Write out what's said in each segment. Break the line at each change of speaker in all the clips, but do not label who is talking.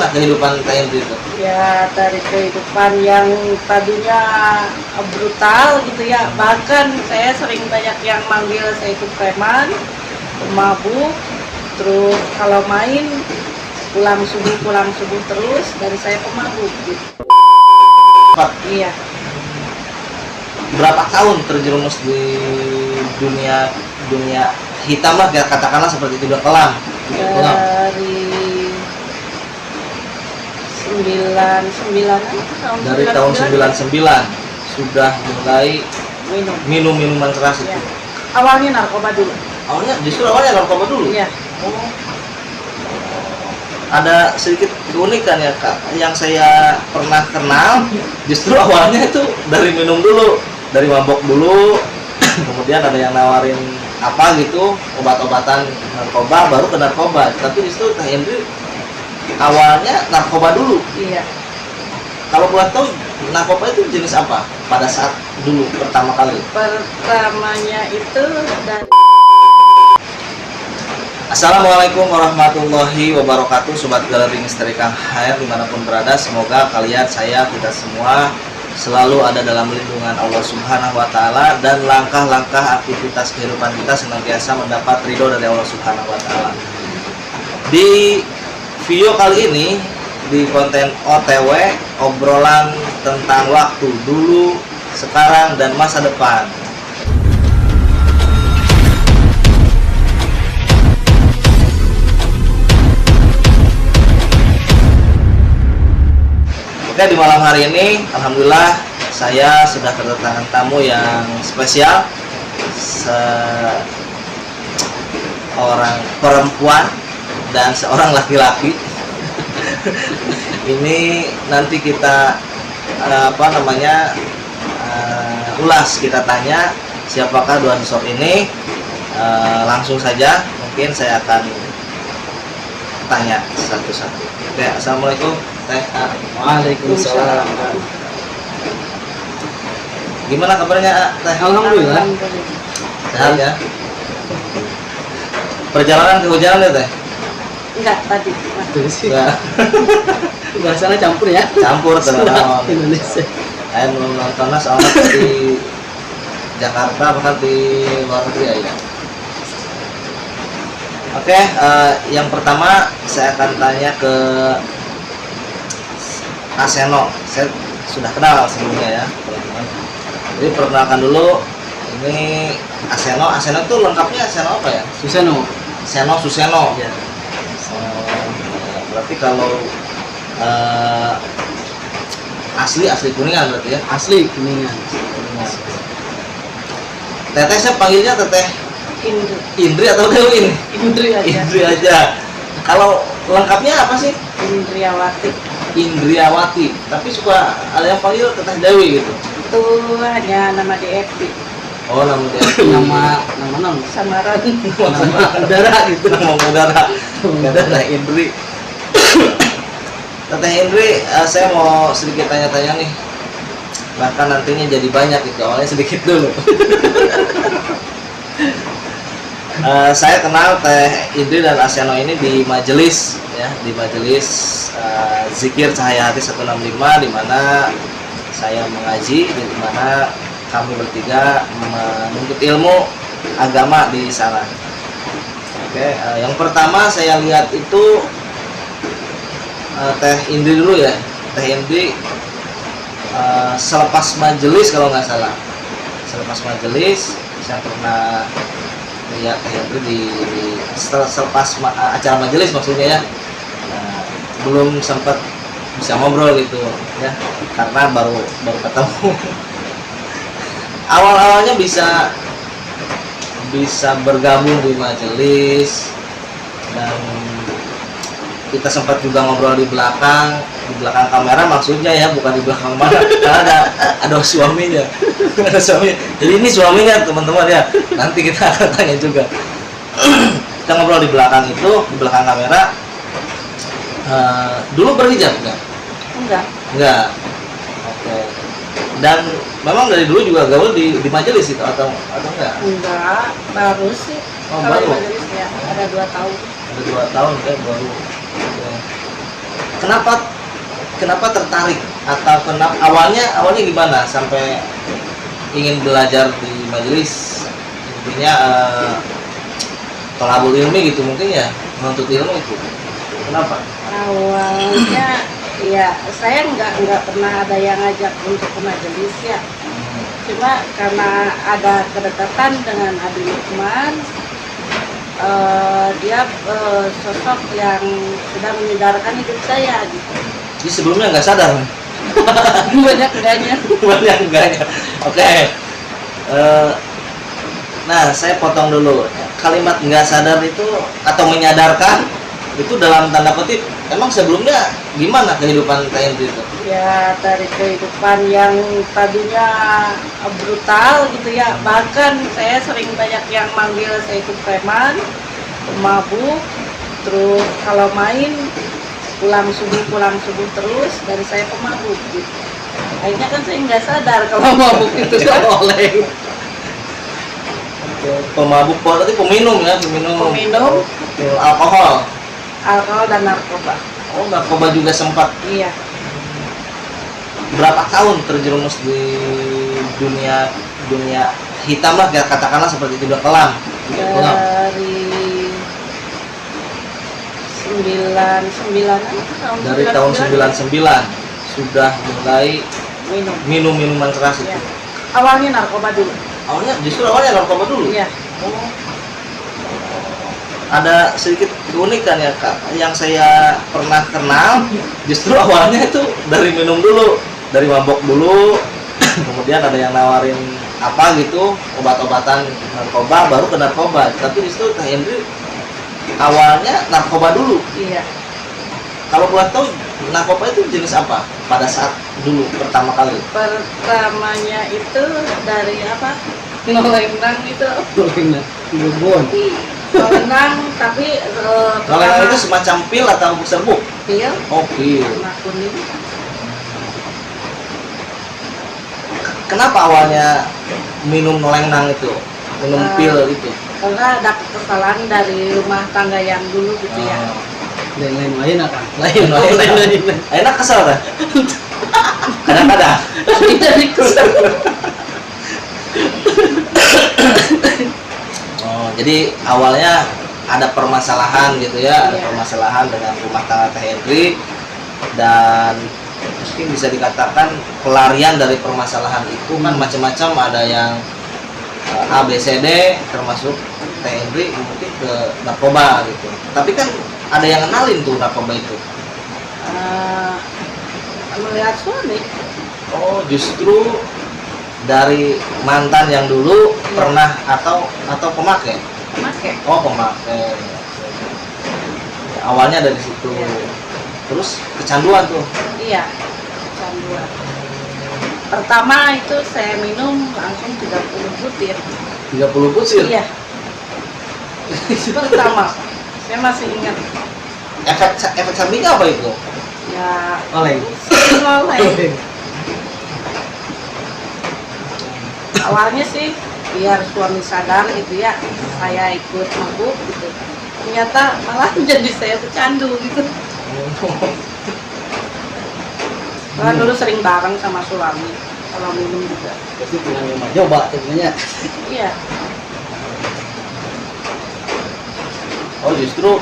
gimana kehidupan Teh Indri itu?
Ya dari kehidupan yang tadinya brutal gitu ya, bahkan saya sering banyak yang manggil saya itu preman, pemabuk, terus kalau main pulang subuh terus, dari saya pemabuk gitu. Iya.
Berapa tahun terjerumus di dunia hitam lah, katakanlah seperti itu, udah kelam.
Dari 99
Dari tahun 99 sudah mulai minum minuman keras itu.
Ya. Awalnya narkoba dulu.
Awalnya narkoba dulu.
Iya.
Oh. Ada sedikit keunikan ya Kak, yang saya pernah kenal justru awalnya itu dari minum dulu, dari mabok dulu, kemudian ada yang nawarin apa gitu, obat-obatan narkoba, baru ke narkoba. Tapi justru Teh Indri awalnya narkoba dulu.
Iya.
Kalau buat tahu narkoba itu jenis apa pada saat dulu pertama kali?
Pertamanya itu dari
Assalamualaikum warahmatullahi wabarakatuh, Sobat Galeri Misteri Kang Hair dimanapun berada. Semoga kalian, kita semua selalu ada dalam lindungan Allah Subhanahu wa Ta'ala, dan langkah-langkah aktivitas kehidupan kita senantiasa mendapat ridho dari Allah Subhanahu wa Ta'ala. Di video kali ini, di konten OTW, obrolan tentang waktu dulu, sekarang, dan masa depan. Oke, di malam hari ini alhamdulillah saya sudah kedatangan tamu yang spesial, seorang perempuan dan seorang laki-laki. Ini nanti kita ulas, kita tanya siapakah dua sosok ini. Langsung saja mungkin saya akan tanya satu-satu. Oke, assalamualaikum Teh.
Waalaikumsalam.
Gimana kabarnya Teh?
Alhamdulillah.
Sehat ya? Perjalanan kehujanan ya Teh?
enggak tadi.
Itu sih.
Enggak.
Bahasanya campur ya.
Campur
Sudah Indonesia.
Saya nontonnya soalnya di Jakarta, bahkan di luar negeri ya. Oke, yang pertama saya akan tanya ke Aseno. Saya sudah kenal sebelumnya ya, teman-teman. Jadi perkenalkan dulu, ini Aseno. Aseno itu lengkapnya Aseno apa ya?
Suseno.
Suseno.
Ya.
Berarti kalau asli Kuningan berarti ya?
Asli Kuningan.
Teteh saya panggilnya Teteh Indri atau Dewi ini?
Indri aja.
Indri aja. Kalau lengkapnya apa sih? Indriawati. Tapi suka ada yang panggil Teteh Dewi gitu.
Itu hanya nama di FB.
Oh, nama dia.
Nama
Samaran.
Nama
udara gitu.
Nama udara. Teteh Indri. Teteh Indri, saya mau sedikit tanya-tanya nih. Bahkan nantinya jadi banyak gitu. Awalnya sedikit dulu. Saya kenal Teh Indri dan Aseno ini di majelis ya, di majelis Zikir Cahaya Hati 165, di mana saya mengaji, di mana kami bertiga menuntut ilmu agama di sana. Oke, yang pertama saya lihat itu Teh Indri dulu ya. Teh Indri selepas majelis kalau nggak salah. Selepas majelis saya pernah lihat Teh Indri di selepas acara majelis maksudnya ya. Belum sempat bisa ngobrol gitu ya, karena baru ketemu. Awal-awalnya bisa bergabung di majelis, dan kita sempat juga ngobrol di belakang kamera maksudnya ya, bukan di belakang mana, karena ada suaminya. Ada suaminya. Jadi ini suaminya teman-teman ya, nanti kita akan tanya juga. Kita ngobrol di belakang belakang kamera. Dulu berhijab enggak? Oke. Dan memang dari dulu juga gaul di majelis itu atau enggak?
Enggak, baru sih.
Oh,
kalau
baru.
di majelis ya, ada 2 tahun.
Ada 2 tahun kan baru. Oke. kenapa tertarik atau awalnya gimana sampai ingin belajar di majelis, intinya tolabul ilmi gitu mungkin ya, menuntut ilmu itu kenapa?
Awalnya ya saya nggak pernah ada yang ngajak untuk ke majelis ya. Cuma karena ada kedekatan dengan Abi Lukman, dia sosok yang sudah menyadarkan hidup saya gitu.
Jadi sebelumnya nggak sadar?
Banyak enggaknya.
Banyak enggaknya. Oke. Nah, saya potong dulu. Kalimat nggak sadar itu atau menyadarkan itu dalam tanda kutip, emang sebelumnya gimana kehidupan Teh Hendri itu?
Ya dari kehidupan yang tadinya brutal gitu ya. Bahkan saya sering banyak yang manggil saya itu preman, pemabuk. Terus kalau main pulang subuh terus, dan saya pemabuk gitu. Akhirnya kan saya nggak sadar kalau mabuk itu oleh
Pemabuk berarti peminum ya, peminum alkohol
dan narkoba.
Oh, narkoba juga sempat.
Iya.
Berapa tahun terjerumus di dunia hitam lah, katakanlah seperti itu, udah kelam. Dari tahun 99 sudah mulai minum minuman keras itu.
Iya. Awalnya narkoba dulu.
Awalnya narkoba dulu.
Iya.
Oh. Ada sedikit keunikan ya Kak, yang saya pernah kenal justru awalnya itu dari minum dulu, dari mabok dulu, kemudian ada yang nawarin apa gitu, obat-obatan narkoba, baru ke narkoba. Tapi justru Teh Hendri awalnya narkoba dulu.
Iya.
Kalau boleh tahu narkoba itu jenis apa pada saat dulu pertama kali?
Pertamanya itu dari apa? Nolenang itu.
Nolenang, Cirebon.
Nolenang tapi
Nolenang itu semacam pil atau serbuk?
Pil.
Oh, pil.
Warna kuning.
Kenapa awalnya minum nolenang itu? Minum pil itu?
Karena ada kesalahan dari rumah tangga yang dulu gitu ya.
Dan lain-lain apa?
Lain. Enak kesel kan? Kadang-kadang.
Jadi kesal.
Oh, jadi awalnya ada permasalahan gitu ya, ada
Iya.
permasalahan dengan rumah tangga Teh Hendri, dan mungkin bisa dikatakan pelarian dari permasalahan itu kan macam-macam, ada yang A, B, C, D, termasuk Teh Hendri mungkin ke narkoba gitu. Tapi kan ada yang kenalin tuh narkoba itu.
Melihat suami.
Oh, justru dari mantan yang dulu pernah atau pemakai?
Pakai.
Oh, pemakai. Awalnya dari situ.
Iya.
Terus kecanduan tuh.
Iya. Kecanduan. Pertama itu saya minum langsung 30 butir.
30 butir.
Iya. Pertama. Saya masih ingat.
Efek sampingnya apa itu?
Ya.
Oleh.
Oleh. Awalnya sih biar suami sadar gitu ya, saya ikut mabuk gitu. Ternyata malah jadi saya pecandu gitu. Karena dulu sering bareng sama suami kalau minum juga.
Jadi tinggal coba sebenarnya.
Iya.
Oh, justru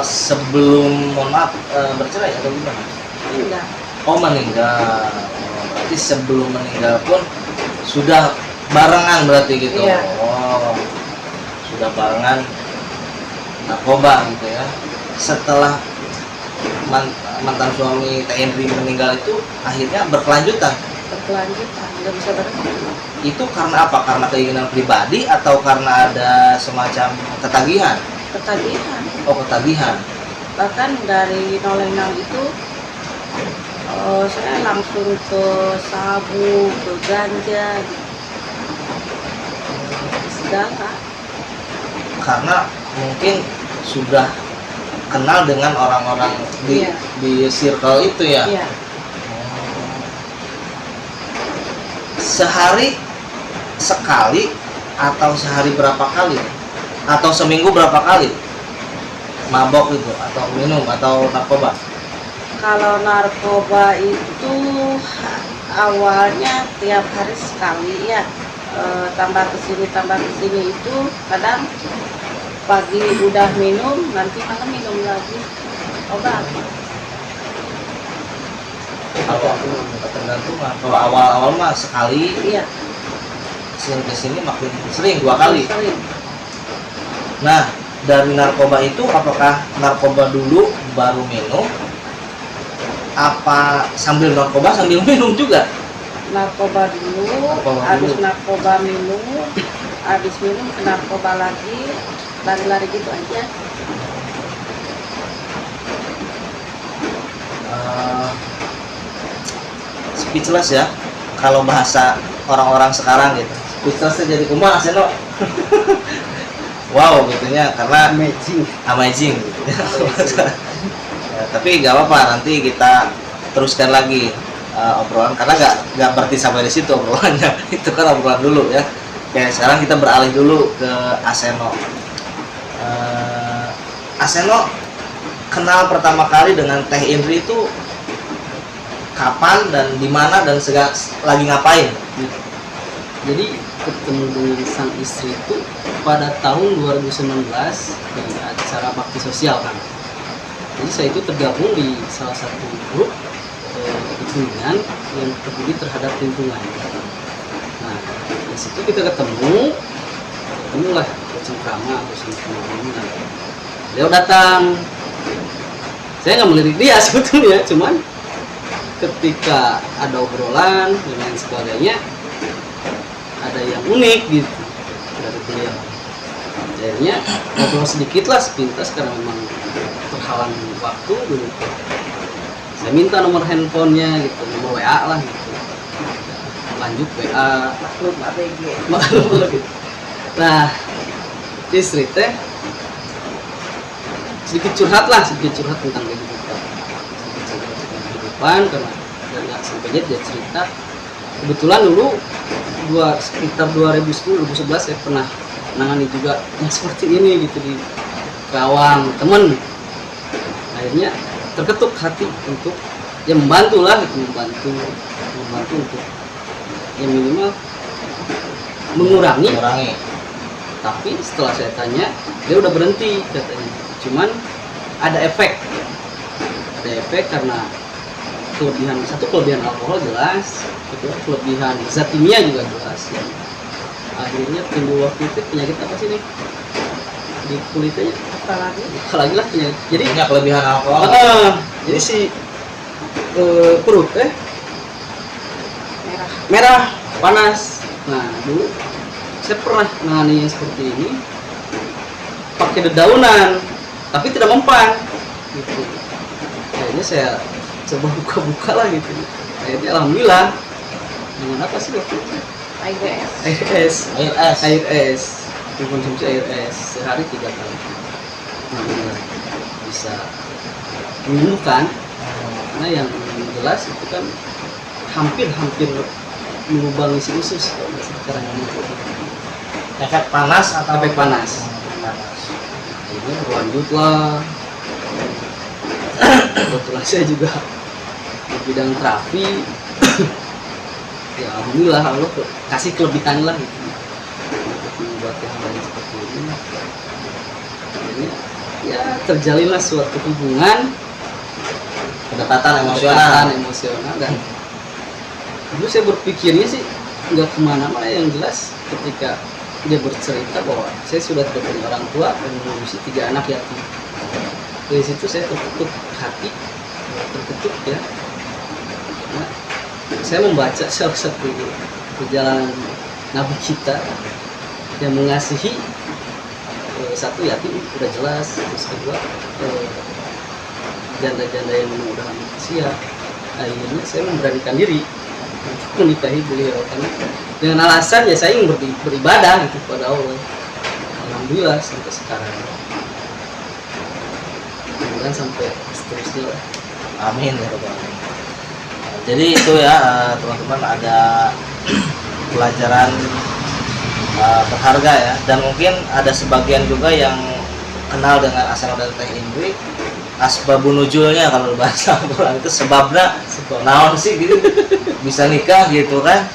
sebelum mohon maaf bercerai atau gimana?
Enggak.
Oh, meninggal. Berarti sebelum meninggal pun sudah barengan berarti gitu.
Iya.
Oh, sudah barengan narkoba gitu ya. Setelah mantan suami Teh Hendri meninggal itu akhirnya berkelanjutan.
Berkelanjutan, nggak bisa berhenti.
Itu karena apa? Karena keinginan pribadi atau karena ada semacam ketagihan?
Ketagihan.
Oh, ketagihan.
Bahkan dari Nolenang itu saya langsung ke sabu, ke ganja, segala.
Karena mungkin sudah kenal dengan orang-orang
Iya.
di circle itu ya.
Iya.
Sehari sekali atau sehari berapa kali? Atau seminggu berapa kali? Mabok itu atau minum atau narkoba?
Kalau narkoba itu awalnya tiap hari sekali ya. Tambah ke sini itu kadang pagi udah minum, nanti malam minum lagi obat.
Kalau ketergantungan, kalau awal-awal mah sekali,
Iya,
kesini makin sering 2 kali.
sering.
Nah, dari narkoba itu apakah narkoba dulu baru minum? Apa sambil narkoba sambil minum juga?
Narkoba dulu,
Narkoba
habis
dulu.
narkoba minum, habis minum ke narkoba lagi, lari-lari gitu aja.
Eh, Speechless ya, kalau bahasa orang-orang sekarang gitu. Speechlessnya jadi kumaha Seno? Wow gitunya, karena amazing gitu. Ya, tapi gak apa-apa, nanti kita teruskan lagi obrolan, karena nggak berarti sampai di situ obrolannya. Itu kan obrolan dulu ya. Oke, sekarang kita beralih dulu ke Aseno. Aseno kenal pertama kali dengan Teh Indri itu kapan dan di mana dan lagi ngapain?
Jadi ketemu dengan sang istri itu pada tahun 2019 di acara bakti sosial kan. Jadi saya itu tergabung di salah satu grup bimbingan yang peduli terhadap lingkungan. Nah, di situ kita ketemulah bercengkrama, bersama-sama. Beliau datang, saya nggak melirik dia sebetulnya, cuman ketika ada obrolan dan lain sebagainya, ada yang unik gitu dari beliau. Akhirnya ngobrol sedikit lah sepintas karena memang terhalang waktu dulu. Saya minta nomor handphonenya gitu, nomor WA lah gitu. Lanjut WA,
Maklum ABG.
maklum gitu. Nah, istri teh sedikit curhat tentang kehidupan. Sedikit curhat tentang kehidupan karena nggak sampai dia cerita. Kebetulan dulu sekitar 2010-2011 saya pernah menangani juga yang seperti ini gitu di Karawang, temen. Akhirnya terketuk hati untuk ya membantu untuk yang minimal mengurangi. Tapi setelah saya tanya, dia udah berhenti katanya. Cuman ada efek karena kelebihan alkohol jelas, kedua kelebihan zat kimia juga jelas. Ya. Akhirnya timbul waktu itu penyakit apa sih nih di kulitnya? Apalagi lah penyakit. Jadi
Punya kelebihan alkohol.
jadi si perut merah panas. Nah dulu saya pernah menangani yang seperti ini pakai dedaunan tapi tidak mempan gitu. Akhirnya saya coba buka-buka lah gitu. Akhirnya alhamdulillah dengan apa sih waktu itu? Air es mengkonsumsi air es sehari 3 kali. Alhamdulillah bisa menyembuhkan karena yang jelas itu kan hampir mengubah isi usus sekarang ini.
Efek panas atau
Efek panas. Ini berlanjutlah. Kebetulan saya juga di bidang terapi. Ya alhamdulillah Allah kasih kelebihan lah gitu untuk membuat yang lain seperti ini. Akhirnya ya terjalinlah suatu hubungan
kedekatan
emosional
emosional.
dan dulu saya berpikirnya sih nggak kemana-mana, yang jelas ketika dia bercerita bahwa saya sudah tidak punya orang tua dan mengurusi 3 anak yatim. Dari situ saya tertutup hati, tertutup ya. Nah, saya membaca salah satu perjalanan Nabi kita yang mengasihi satu yatim udah jelas, terus kedua janda-janda yang mudah usia. Akhirnya saya memberanikan diri untuk menikahi beliau karena dengan alasan ya saya ingin beribadah gitu kepada Allah. Alhamdulillah sampai sekarang. Mudah-mudahan sampai seterusnya lah.
Amin ya Rabbal Alamin. Jadi itu ya teman-teman, ada pelajaran berharga ya, dan mungkin ada sebagian juga yang kenal dengan Aseno dan Teh Indri asbabun nuzulnya kalau bahasa Al-Quran itu sebabnya
Sebab.
naon sih gitu bisa nikah gitu kan.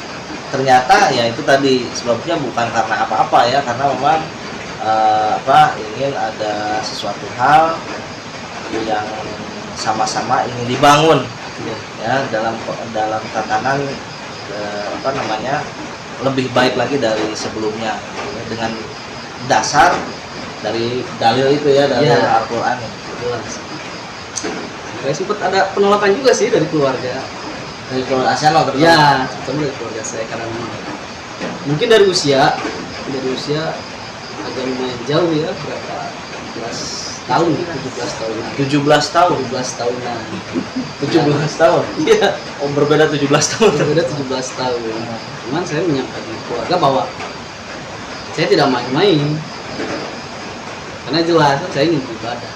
Ternyata ya itu tadi sebabnya bukan karena apa-apa ya, karena memang ingin ada sesuatu hal yang sama-sama ingin dibangun ya dalam tatanan lebih baik lagi dari sebelumnya ya, dengan dasar dari dalil itu ya, dalil
Ya.
Al-Quran.
Jelas. Saya sempat ada penolakan juga sih dari keluarga.
Dari keluarga Asyano terutama.
Ya, terutama dari keluarga saya karena mungkin dari usia agak lumayan jauh ya, berapa 17 tahun, 17 tahun.
17 tahun.
17 tahunan.
17 tahun.
Iya,
Oh, berbeda 17 tahun.
berbeda 17 tahun. Cuman saya menyampaikan ke keluarga bahwa saya tidak main-main. Karena jelas saya ingin beribadah.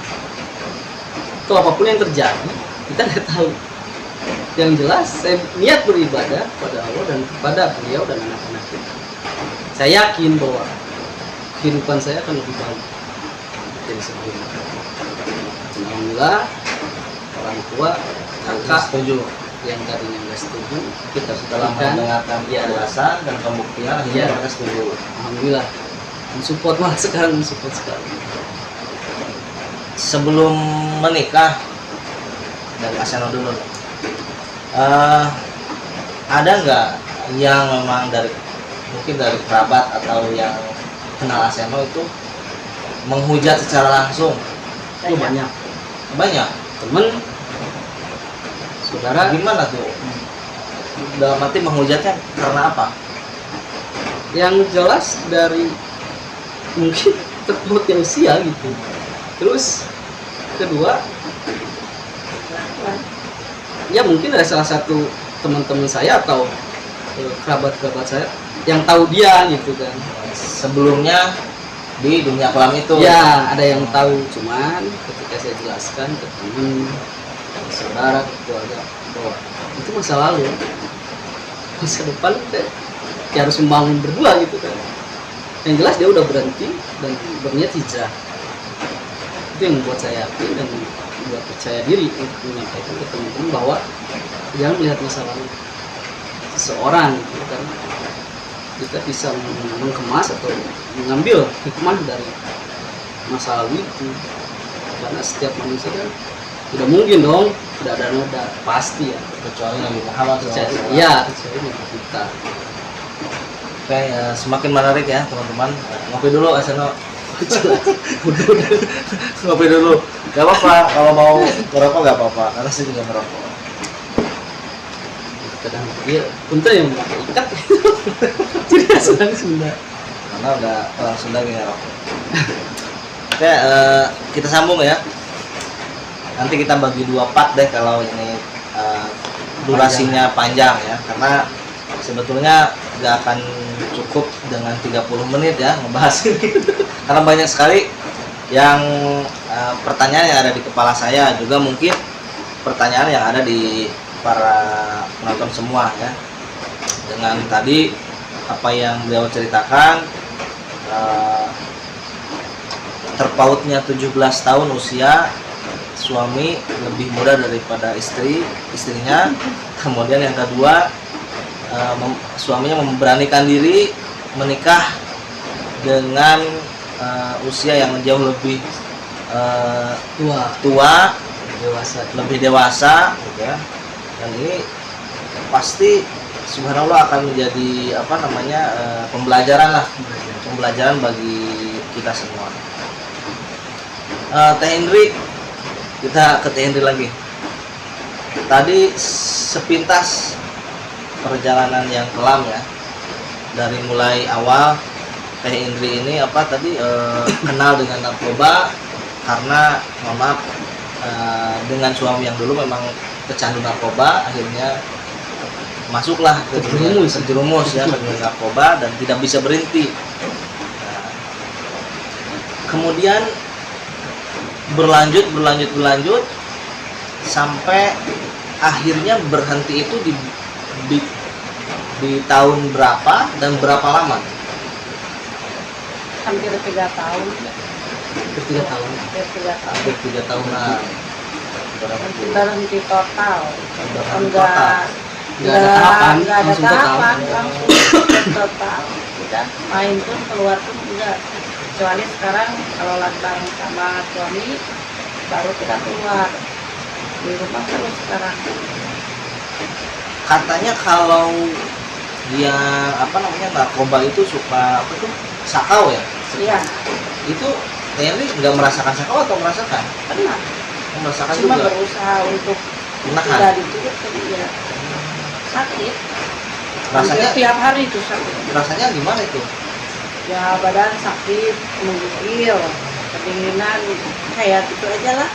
Itu apapun yang terjadi, kita tidak tahu. Yang jelas saya niat beribadah kepada Allah dan kepada beliau dan anak-anak kita. Saya yakin bahwa kehidupan saya akan lebih baik dari sebelumnya. Alhamdulillah, orang tua, kakak
Setuju.
yang tadinya nggak setuju, kita
Setelah
berikan.
mendengarkan
Ya,
penjelasan dan pembuktian, akhirnya
Iya.
mereka setuju.
alhamdulillah, mensupport malah sekarang mensupport sekali.
Sebelum menikah, dari Asyano dulu, ada nggak yang memang mungkin dari kerabat atau yang kenal Asyano itu menghujat secara langsung?
Itu banyak
Banyak.
temen, saudara
Gimana tuh? Dalam arti menghujatnya karena apa?
yang jelas dari mungkin terpautnya usia gitu. Terus kedua, ya mungkin ada salah satu teman-teman saya atau kerabat-kerabat saya yang tahu dia gitu kan.
Sebelumnya di dunia kelam itu.
Ya, ada yang tahu, cuman ketika saya jelaskan ke teman, ke saudara, ke keluarga bahwa itu masa lalu, masa depan kita ya harus membangun berdua gitu kan. Yang jelas dia udah berhenti dan berniat hijrah. Itu yang membuat saya yakin dan membuat percaya diri untuk menyampaikan ke teman-teman bahwa jangan melihat masa lalu seseorang gitu kan. Kita bisa mengemas atau mengambil hikmah dari masa lalu itu, karena setiap manusia kan tidak mungkin dong tidak ada noda, pasti ya,
Kecuali Nabi Muhammad SAW.
iya kecuali Nabi kita.
Oke, semakin menarik ya teman-teman. Ngopi dulu Asyano. Ngopi dulu. Gak apa-apa, kalau mau ngerokok gak apa-apa, karena saya juga ngerokok.
Kadang dia punten yang memakai ikat jadi senang Sunda.
Karena udah orang Sunda gak ngerokok. Oke, kita sambung ya. Nanti kita bagi 2 part deh kalau ini durasinya panjang ya, karena sebetulnya gak akan cukup dengan 30 menit ya ngebahas ini. Karena banyak sekali yang pertanyaan yang ada di kepala saya, juga mungkin pertanyaan yang ada di para penonton semua ya. Dengan tadi apa yang beliau ceritakan, terpautnya 17 tahun usia, suami lebih muda daripada istrinya. Kemudian yang kedua, suaminya memberanikan diri menikah dengan usia yang jauh lebih tua,
Dewasa.
lebih dewasa gitu ya. Dan ini pasti subhanallah akan menjadi pembelajaran bagi kita semua. Teh Indri, kita ke Teh Indri lagi. Tadi sepintas perjalanan yang kelam ya, dari mulai awal Teh Indri ini kenal dengan narkoba karena mohon maaf, dengan suami yang dulu memang kecandu narkoba, akhirnya masuklah ke terjerumus ya ke dunia narkoba dan tidak bisa berhenti. Nah, kemudian berlanjut sampai akhirnya berhenti itu di tahun berapa dan berapa lama?
Hampir 3 tahun.
Hampir 3 tahun.
Hampir 3 tahun.
Hampir 3 tahunan.
berhenti total.
Total.
Nggak ada tahapan,
nggak ada
langsung total.
tahapan, langsung total. Udah main pun keluar pun enggak. Kecuali sekarang kalau lagi bareng sama suami baru kita keluar. Di rumah terus sekarang.
Katanya kalau dia apa namanya narkoba itu suka apa tuh sakau ya?
Iya,
Itu Henry nggak merasakan sakau atau merasakan?
pernah.
Merasakan
Cuma
juga.
berusaha untuk
Menahan.
tidak ditutup tapi ya sakit.
Rasanya
Hampir tiap hari itu sakit.
rasanya gimana itu?
Ya badan sakit, menggigil, kedinginan, kayak gitu aja lah.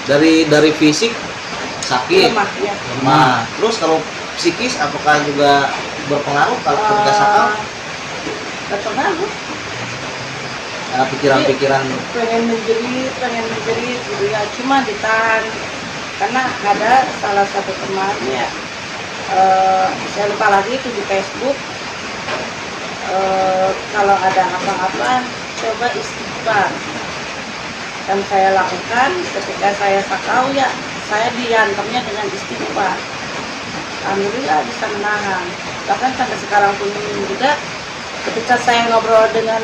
Dari fisik sakit,
Lemah ya.
lemah. Terus kalau psikis apakah juga berpengaruh kalau ketika sakau?
Berpengaruh.
Ada pikiran-pikiran
pengen menjerit gitu ya, cuma ditahan karena ada salah satu teman ya, saya lupa lagi itu di Facebook, kalau ada apa-apa coba istighfar, dan saya lakukan ketika saya sakau ya, saya diantarnya dengan istighfar. Alhamdulillah bisa menahan, bahkan sampai sekarang pun juga ketika saya ngobrol dengan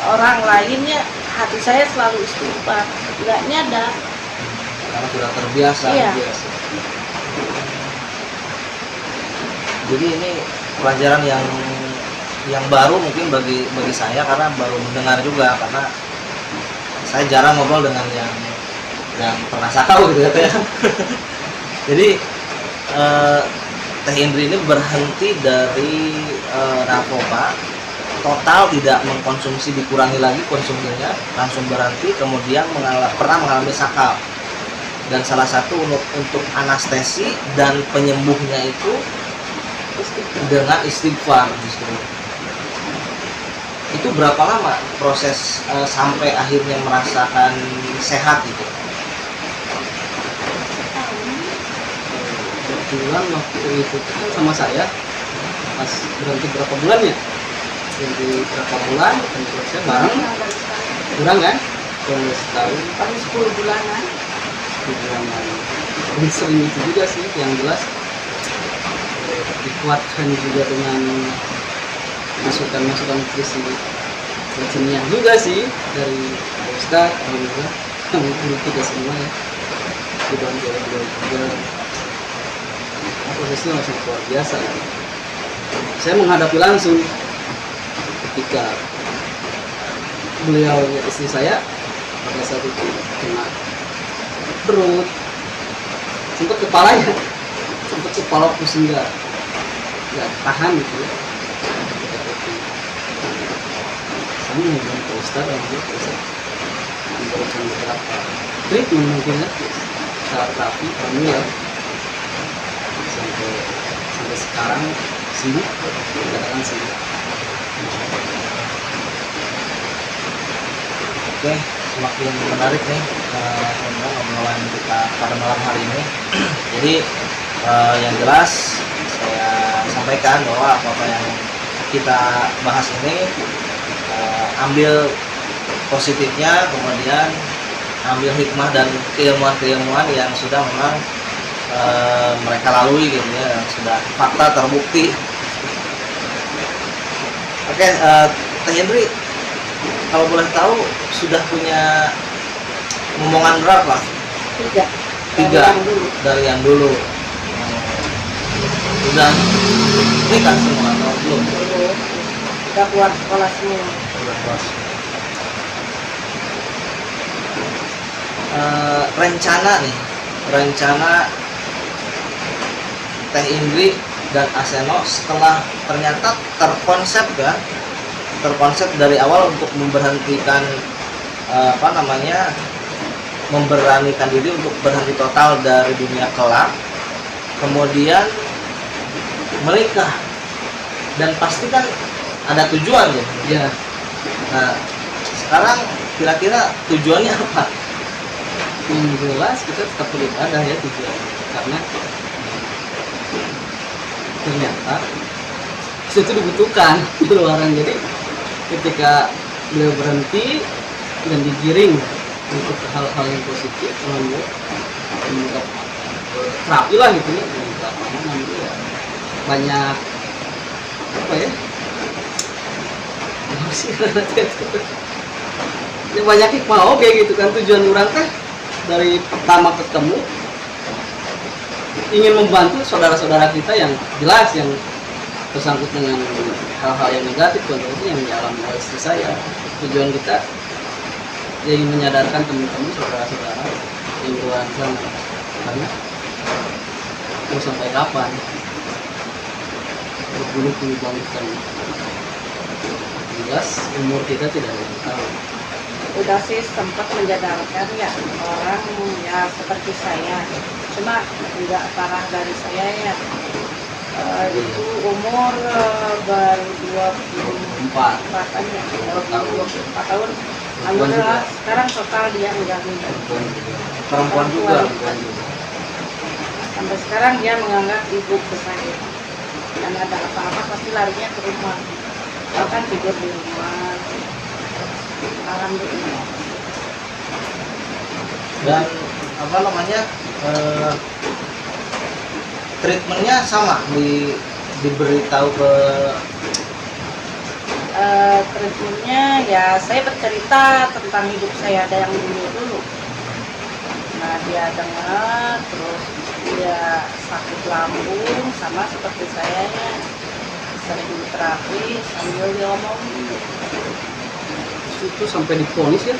orang lainnya, hati saya selalu istighfar, nggak nyadar.
karena sudah terbiasa.
Iya.
Jadi ini pelajaran yang baru mungkin bagi saya karena baru mendengar juga, karena saya jarang ngobrol dengan yang pernah sakau gitu ya Teh. Jadi Teh Indri ini berhenti dari narkoba, total tidak mengkonsumsi, dikurangi lagi konsumsinya, langsung berhenti, kemudian pernah mengalami sakau. Dan salah satu untuk anestesi dan penyembuhnya itu dengan istighfar justru. Itu berapa lama proses sampai akhirnya merasakan sehat gitu?
Kebetulan waktu itu kan sama saya pas berhenti berapa bulan ya, berhenti berapa bulan dan terus saya bareng kurang kan, kurang setahun
Paling 10 bulanan.
bulanan. Dan sering itu juga sih yang jelas, dikuatkan juga dengan masukan nutrisi kimia juga sih dari Pak Ustadz, alhamdulillah kami guru kita semua ya, dibantu oleh beliau juga. Prosesnya langsung luar biasa ya. Saya menghadapi langsung ketika beliau ya, istri saya pada saat itu kena perut, sempat kepala pusing, nggak tahan gitu ya. Saya bilang ke Ustadz, Ustadz memberikan beberapa treatment mungkin ya, secara terapi kami ya, sampai sekarang sembuh, dikatakan sembuh.
Oke, semakin menarik nih obrolan kita pada malam hari ini. Jadi yang jelas saya sampaikan bahwa apa yang kita bahas ini ambil positifnya, kemudian ambil hikmah dan keilmuan-keilmuan yang sudah memang mereka lalui gitu ya, yang sudah fakta terbukti. Oke, Teh Hendri, kalau boleh tahu sudah punya momongan berapa?
3.
Tiga.
Yang dulu.
Dari yang dulu. Sudah nikah semua atau belum?
Dulu. Udah keluar sekolah semua.
Sudah kelas. Rencana Teh Indri dan Aseno setelah ternyata terkonsep dari awal untuk memberhentikan memberanikan diri untuk berhenti total dari dunia kelak, kemudian menikah, dan pasti kan ada tujuan ya.
Ya,
Nah, sekarang kira-kira tujuannya apa?
yang jelas kita tetap beribadah ya tujuannya, karena ternyata itu dibutuhkan di luaran. Jadi ketika beliau berhenti dan digiring untuk hal-hal yang positif alhamdulillah menganggap terapi lah gitu ya di lapangan. Alhamdulillah ya banyak apa ya apa sih ya banyak hikmah oke gitu kan. Tujuan orang teh dari pertama ketemu ingin membantu saudara-saudara kita yang jelas yang tersangkut dengan hal-hal yang negatif, contohnya yang dialami oleh istri saya. Tujuan kita ya ingin menyadarkan teman-teman saudara-saudara yang luar sana, karena mau sampai kapan berbulu-bulu bangkitan. Jelas umur kita tidak ada yang tahu.
Udah sih sempat menjadarkan ya orang ya seperti saya, cuma nggak parah dari saya ya. Itu umur baru 24 an ya, 24 tahun. Alhamdulillah sekarang total dia udah
Perempuan juga.
Sampai sekarang dia menganggap ibu ke saya. Dan ada apa-apa pasti larinya ke rumah. Bahkan tidur di rumah. Alhamdulillah.
Dan apa namanya, treatmentnya sama diberitahu ke
treatmentnya ya saya bercerita tentang hidup saya ada yang dulu. Nah dia dengar, terus dia sakit lambung sama seperti saya ya, sering terapi sambil dia ngomongin.
Itu sampai diponis ya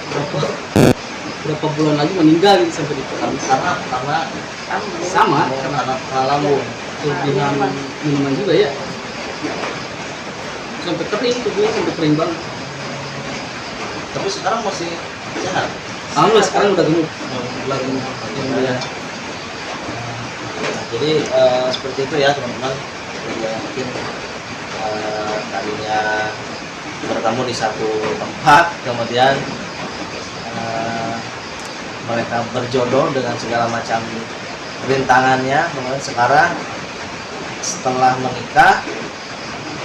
berapa bulan lagi meninggal gitu sampai diponis
karena
sama
karena lambung.
kelebihan minuman juga ya, sampai kering tubuhnya, sampai kering banget.
Tapi sekarang masih sehat.
Alhamdulillah sekarang udah gemuk.
Ya. Jadi seperti itu ya teman-teman. Jadi mungkin tadinya bertemu di satu tempat, kemudian mereka berjodoh dengan segala macam rintangannya. Kemudian sekarang setelah menikah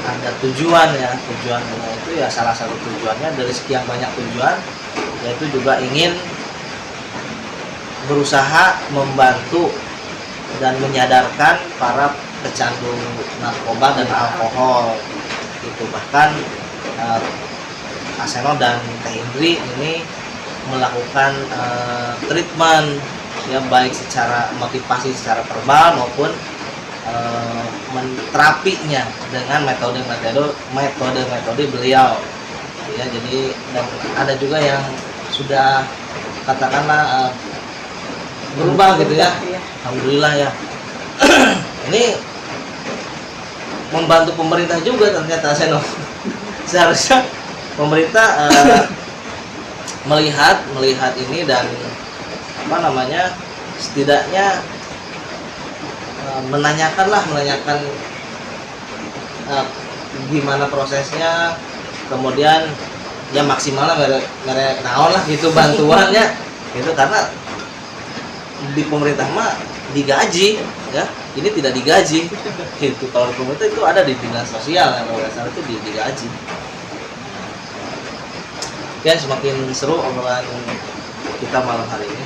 ada tujuannya. Tujuannya itu ya salah satu tujuannya dari sekian banyak tujuan, yaitu juga ingin berusaha membantu dan menyadarkan para pecandu narkoba dan alkohol itu. Bahkan Aseno dan Teh Indri ini melakukan treatment ya, baik secara motivasi secara verbal maupun terapinya dengan metode beliau ya. Jadi dan ada juga yang sudah katakanlah berubah gitu ya. Alhamdulillah ya. Ini membantu pemerintah juga ternyata Seno. Seharusnya pemerintah melihat ini dan apa namanya, setidaknya menanyakan gimana prosesnya, kemudian ya maksimalnya mereka naon lah gitu bantuannya gitu, karena di pemerintah mah digaji ya, ini tidak digaji gitu. Kalau di pemerintah itu ada di dinas sosial yang kalau salah itu digaji. Oke, semakin seru obrolan kita malam hari ini.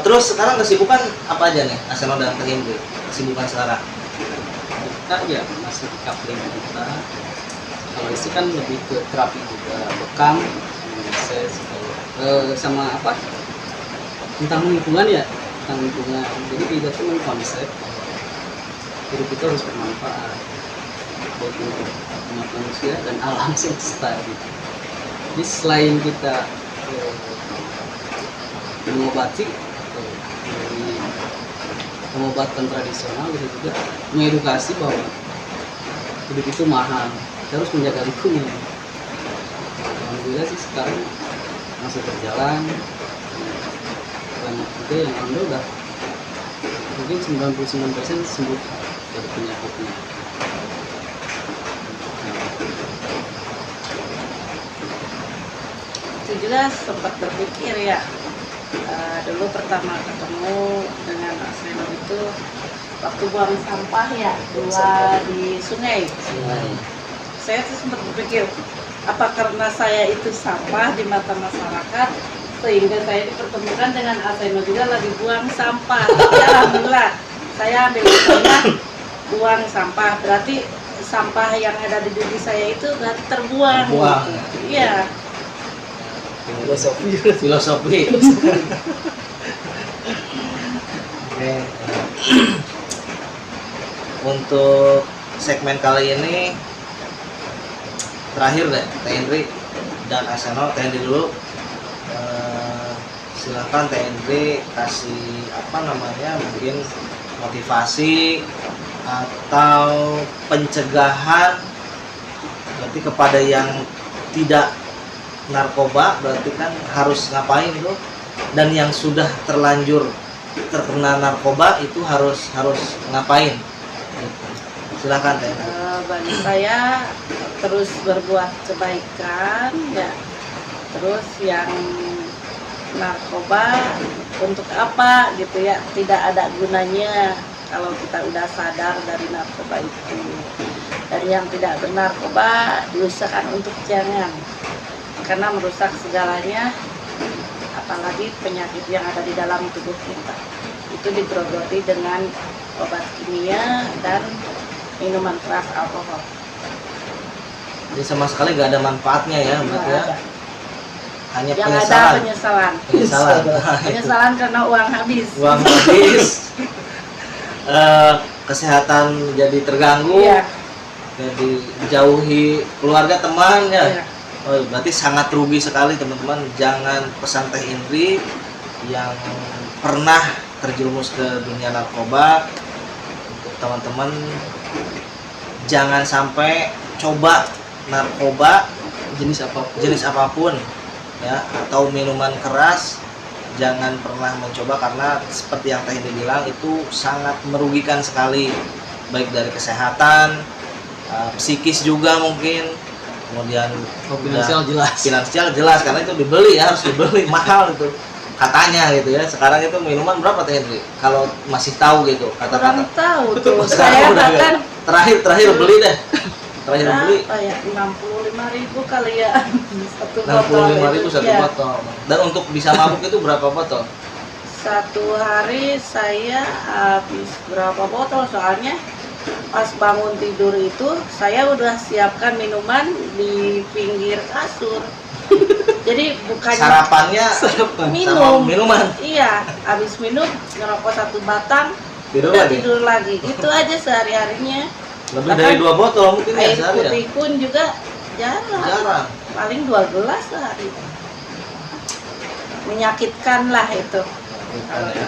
Terus sekarang kesibukan apa aja nih Aseno dan Teh Indri? Kesibukan sekarang?
Kita ya masih di coupling kita. Kalau istri kan lebih ke terapi juga, bekam, analisis, sama apa? Tentang lingkungan ya, tentang lingkungan. Jadi kita tuh konsep hidup kita harus bermanfaat buat umat manusia dan alam semesta gitu. Jadi selain kita mengobati dari pengobatan tradisional, kita juga mengedukasi bahwa hidup itu mahal, kita harus menjaga lingkungan. Alhamdulillah sih sekarang masih berjalan, banyak juga yang alhamdulillah mungkin 99% sembuh dari penyakitnya.
Itu juga sempat berpikir ya, dulu pertama ketemu dengan Aseno itu waktu buang sampah ya, di sungai. Saya tuh sempat berpikir, apa karena saya itu sampah di mata masyarakat, sehingga saya dipertemukan dengan Aseno juga lagi buang sampah. Tapi alhamdulillah saya ambil fotonya buang sampah, berarti sampah yang ada di diri saya itu berarti terbuang.
Terbuang.
Gitu. Iya.
Filosofi. Oke. Untuk segmen kali ini terakhir deh, Teh Indri dan Aseno. Teh Indri dulu. Silahkan Teh Indri kasih mungkin motivasi atau pencegahan berarti kepada yang tidak narkoba, berarti kan harus ngapain tuh, dan yang sudah terlanjur terkena narkoba itu harus ngapain. Silakan Teh.
Bagi saya terus berbuat kebaikan ya, terus yang narkoba untuk apa gitu ya, tidak ada gunanya kalau kita udah sadar dari narkoba itu. Dan yang tidak bernarkoba diusahakan untuk jangan, karena merusak segalanya, apalagi penyakit yang ada di dalam tubuh kita itu digerogoti dengan obat kimia dan minuman keras, alkohol.
Jadi sama sekali nggak ada manfaatnya ya, berarti ya.
Ada.
Hanya
Yang
penyesalan.
ada penyesalan. Penyesalan karena uang habis.
Uang habis. Kesehatan jadi terganggu.
Iya.
Jadi jauhi keluarga, teman ya.
Iya.
Oh, berarti sangat rugi sekali teman-teman. Jangan pesan Teh Indri yang pernah terjerumus ke dunia narkoba, untuk teman-teman jangan sampai coba narkoba jenis apapun ya, atau minuman keras jangan pernah mencoba, karena seperti yang Teh Indri bilang itu sangat merugikan sekali, baik dari kesehatan, psikis juga mungkin, kemudian finansial jelas karena itu dibeli ya, harus dibeli mahal itu katanya gitu ya. Sekarang itu minuman berapa Teh Indri kalau masih tahu gitu kata-kata?
Kurang tahu tuh.
Sekarang
Saya
udah
bahkan
terakhir beli deh, terakhir beli
berapa ya, 65.000 kali ya satu
65.000 satu
Iya.
botol. Dan untuk bisa mabuk itu berapa botol?
Satu hari saya habis berapa botol, soalnya pas bangun tidur itu saya udah siapkan minuman di pinggir kasur. Jadi bukannya
Sarapannya
minum.
sama minuman.
Iya, habis minum ngerokok satu batang,
Tidur
udah
lagi.
tidur lagi. Itu aja sehari-harinya.
Lebih dari 2 botol mungkin ya
Air
sehari ya.
putih pun juga jarang. Paling 2 gelas sehari. Menyakitkan lah itu.
Bukan ya.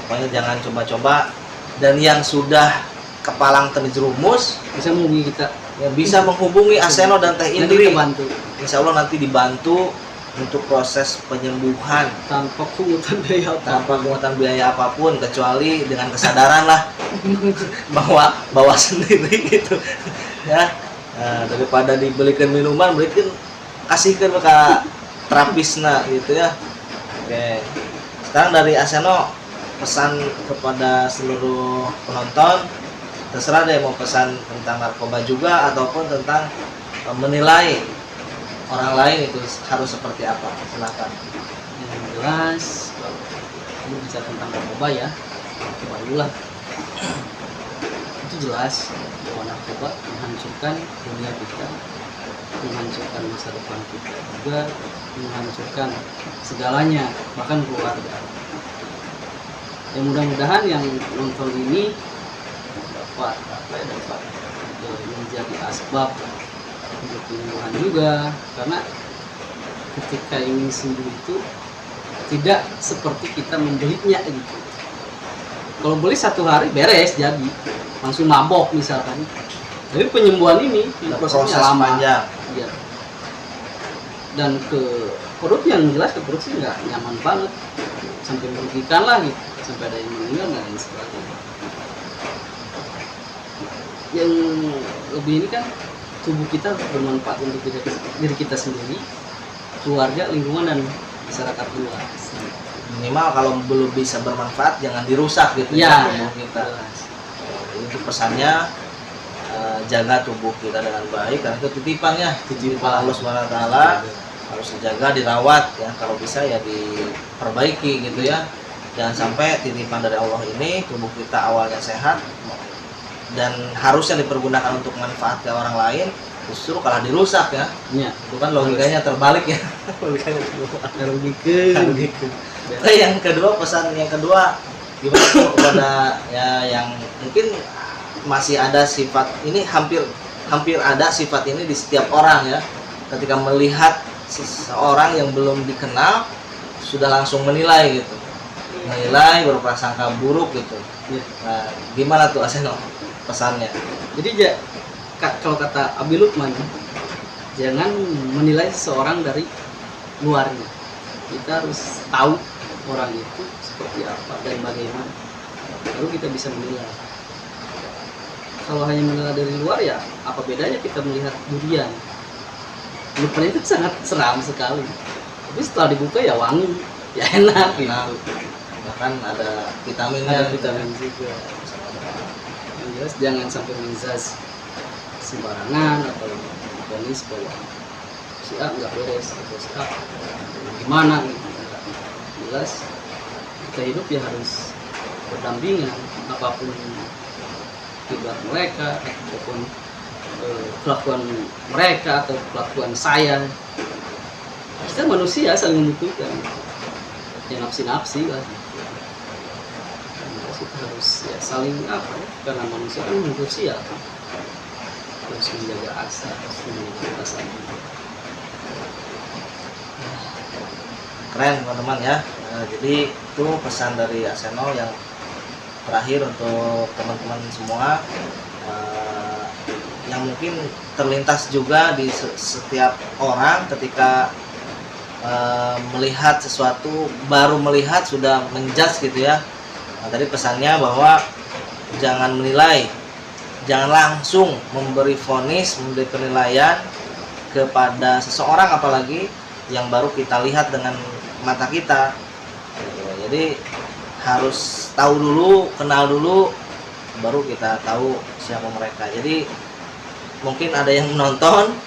Pokoknya jangan coba-coba, dan yang sudah kepalang terjerumus
Bisa menghubungi kita.
ya bisa menghubungi Aseno dan Teh
Nanti
Indri.
kita bantu
Insya Allah nanti dibantu untuk proses penyembuhan
tanpa pungutan biaya utama.
tanpa pungutan biaya apapun, kecuali dengan kesadaran lah bawa sendiri gitu ya. Nah, daripada dibelikan minuman, kasihkan ke terapisna gitu ya. Oke, sekarang dari Aseno pesan kepada seluruh penonton, terserah deh mau pesan tentang narkoba juga ataupun tentang menilai orang lain itu harus seperti apa, silakan.
Yang jelas kalau ini bicara tentang narkoba ya, narkoba dulu lah. Itu jelas bahwa narkoba menghancurkan dunia kita, menghancurkan masa depan kita juga, menghancurkan segalanya, bahkan keluarga. Ya mudah-mudahan yang nonton ini dapat menjadi asbab untuk penyembuhan juga, karena ketika ingin sembuh itu tidak seperti kita membelinya gitu. Kalau beli satu hari beres jadi langsung mabok misalkan, tapi penyembuhan ini prosesnya
Proses
lama.
panjang.
Iya. Dan ke perut yang jelas ke perut sih nggak nyaman banget, sampai merugikan lah gitu, sampai ada yang meninggal dan lain sebagainya. Yang lebih ini kan tubuh kita bermanfaat untuk diri kita sendiri, keluarga, lingkungan, dan masyarakat luas.
Minimal kalau belum bisa bermanfaat jangan dirusak gitu
Ya,
tubuh kita. Itu pesannya, jaga tubuh kita dengan baik, karena itu titipan Allah Subhanahu wa taala. harus dijaga, dirawat ya, kalau bisa ya diperbaiki gitu ya. Jangan sampai titipan dari Allah ini tubuh kita awalnya sehat dan harusnya dipergunakan untuk manfaat ke orang lain, justru kalah dirusak ya.
Iya.
Itu kan logikanya terbalik ya. Logikanya terbalik.
Rugikan.
Oke, yang kedua, pesan yang kedua gimana tuh kepada ya yang mungkin masih ada sifat ini, hampir ada sifat ini di setiap orang ya. Ketika melihat seseorang yang belum dikenal sudah langsung menilai gitu. Menilai, berprasangka buruk gitu.
Iya.
Nah, gimana tuh Aseno pesannya?
Jadi kalau kata Abi Lukman, jangan menilai seseorang dari luarnya. Kita harus tahu orang itu seperti apa dan bagaimana, lalu kita bisa menilai. Kalau hanya menilai dari luar ya apa bedanya kita melihat durian? Lukman itu sangat seram sekali, tapi setelah dibuka ya wangi, ya enak gitu.
Nah, bahkan ada vitaminnya.
Ada vitamin juga. Yang jelas jangan sampai menjudge sembarangan atau vonis bahwa si A nggak beres atau si A gimana gitu. Jelas kita hidup ya harus berdampingan, apapun akibat mereka ataupun kelakuan mereka atau kelakuan saya, kita manusia saling membutuhkan ya, nafsi lah. Kita harus ya saling apa ya, karena manusia kan manusia harus menjaga asa, harus menjaga perasaan.
Keren teman-teman ya. Jadi itu pesan dari Aseno yang terakhir untuk teman-teman semua, yang mungkin terlintas juga di setiap orang ketika melihat sesuatu, baru melihat sudah menjudge gitu ya. Nah, tadi pesannya bahwa jangan menilai, jangan langsung memberi vonis, memberi penilaian kepada seseorang, apalagi yang baru kita lihat dengan mata kita. Jadi harus tahu dulu, kenal dulu, baru kita tahu siapa mereka. Jadi mungkin ada yang menonton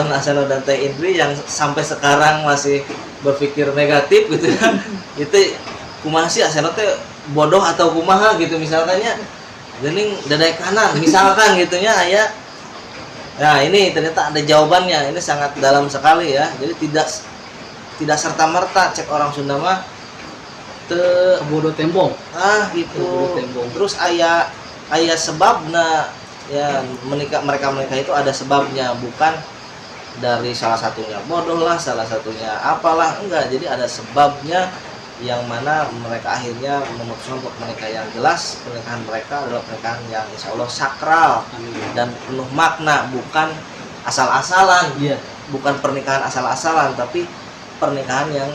Aseno dan Teh Indri yang sampai sekarang masih berpikir negatif gitu ya. Itu kumaha sih Aseno teh bodoh atau kumaha gitu misalkannya, gening dadai kanan misalkan gitunya aya. Nah, ini ternyata ada jawabannya. Ini sangat dalam sekali ya. Jadi tidak serta-merta cek orang Sunda mah
Bodoh tembong.
Gitu.
Tembong.
Terus aya sebabna ya, mereka itu ada sebabnya, bukan dari salah satunya bodoh lah, salah satunya apalah, enggak. Jadi ada sebabnya yang mana mereka akhirnya memutuskan untuk menikah. Yang jelas pernikahan mereka adalah pernikahan yang insya Allah sakral dan penuh makna, bukan asal-asalan.
Iya.
Bukan pernikahan asal-asalan, tapi pernikahan yang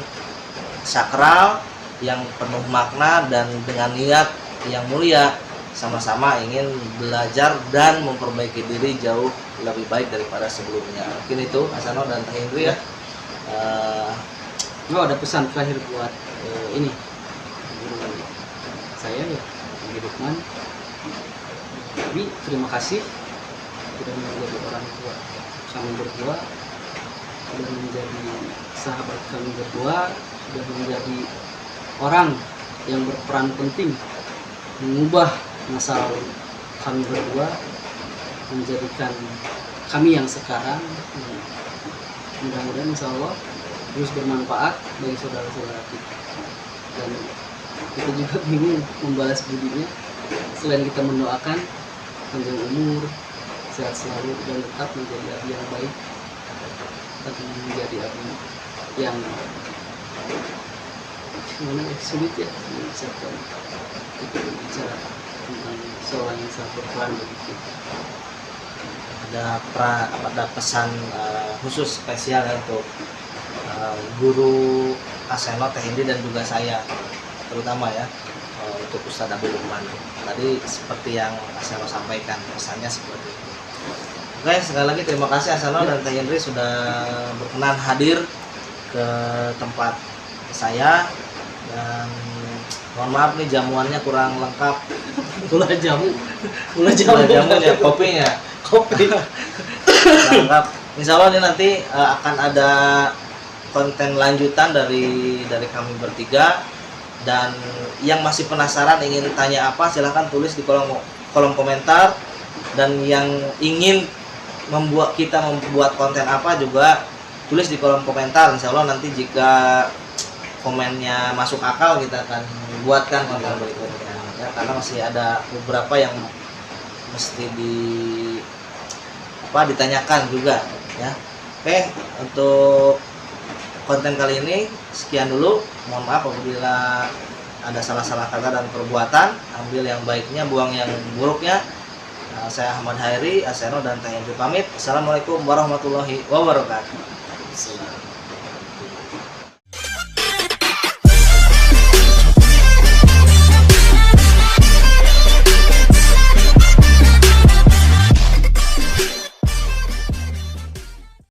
sakral, yang penuh makna dan dengan niat yang mulia, sama-sama ingin belajar dan memperbaiki diri jauh lebih baik daripada sebelumnya. Mungkin itu Asano dan Teh Indri ya.
Ada pesan terakhir buat ini guru saya ya, Abi Lukman. Abi, terima kasih sudah menjadi orang tua kami berdua, sudah menjadi sahabat kami berdua, sudah menjadi orang yang berperan penting mengubah masa lalu kami berdua, menjadikan kami yang sekarang. Mudah-mudahan insya Allah terus bermanfaat bagi saudara-saudara kita, dan kita juga bingung membalas budinya selain kita mendoakan panjang umur, sehat selalu, dan tetap menjadi abi yang baik, tetap menjadi abi yang sulit ya mengucapkan itu, berbicara tentang seorang yang sangat berperan bagi kita.
Ada pesan khusus spesial ya untuk guru Aseno, Teh Indri, dan juga saya terutama ya, untuk Ustadz Abi Lukman. Tadi seperti yang Aseno sampaikan, pesannya seperti itu. Oke, sekali lagi terima kasih Aseno dan Teh Indri sudah berkenan hadir ke tempat saya, dan mohon maaf nih jamuannya kurang lengkap.
Gula jamu
Jamunya, kopinya
kopi
kurang lengkap. Insya Allah ini nanti akan ada konten lanjutan dari kami bertiga. Dan yang masih penasaran ingin tanya apa, silahkan tulis di kolom komentar. Dan yang ingin kita membuat konten apa juga tulis di kolom komentar. Insya Allah nanti jika komennya masuk akal, kita akan buatkan konten berikutnya ya, karena masih ada beberapa yang mesti ditanyakan juga ya. Oke, untuk konten kali ini sekian dulu. Mohon maaf apabila ada salah-salah kata dan perbuatan. Ambil yang baiknya, buang yang buruknya. Saya Ahmad Hairi, Aseno dan Teh Hendri pamit. Assalamualaikum warahmatullahi wabarakatuh.